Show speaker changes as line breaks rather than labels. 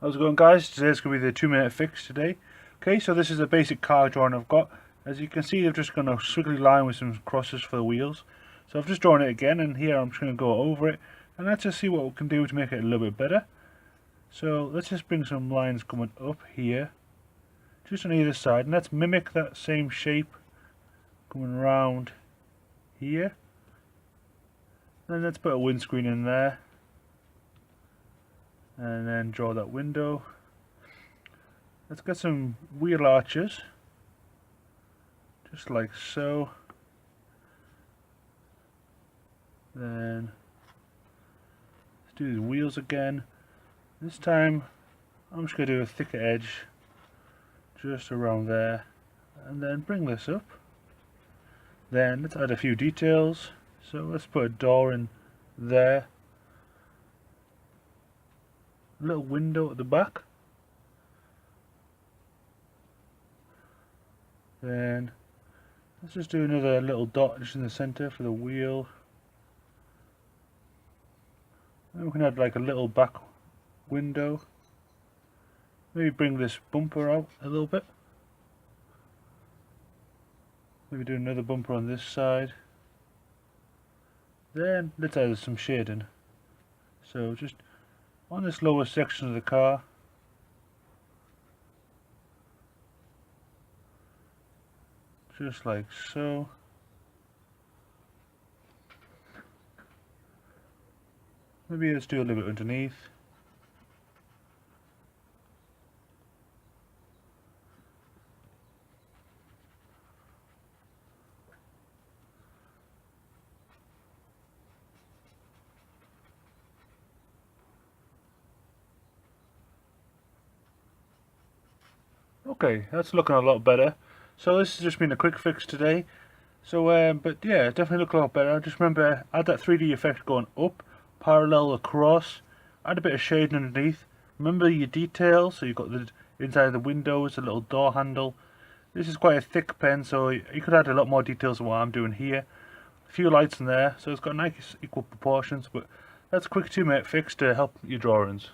How's it going, guys? Today's going to be the 2-minute fix today. Okay, so this is a basic car drawing I've got. As you can see, I've just got a squiggly line with some crosses for the wheels. So I've just drawn it again, and here I'm just going to go over it and let's just see what we can do to make it a little bit better. So let's just bring some lines coming up here, just on either side, and let's mimic that same shape coming around here. Then let's put a windscreen in there, and then draw that window. Let's get some wheel arches, just like so. Then let's do the wheels again. This time I'm just going to do a thicker edge just around there, and then bring this up. Then let's add a few details. So let's put a door in there, a little window at the back. Then let's just do another little dot just in the center for the wheel. Then we can add like a little back window. Maybe bring this bumper out a little bit. Maybe do another bumper on this side. Then let's add some shading. So just on this lower section of the car, just like so. Maybe let's do a little bit underneath. Okay, that's looking a lot better. So this has just been a quick fix today. So, but yeah, definitely look a lot better. Just remember, add that 3D effect going up, parallel across, add a bit of shading underneath. Remember your details, so you've got the inside of the windows, a little door handle. This is quite a thick pen, so you could add a lot more details than what I'm doing here. A few lights in there, so it's got nice equal proportions, but that's a quick 2-minute fix to help your drawings.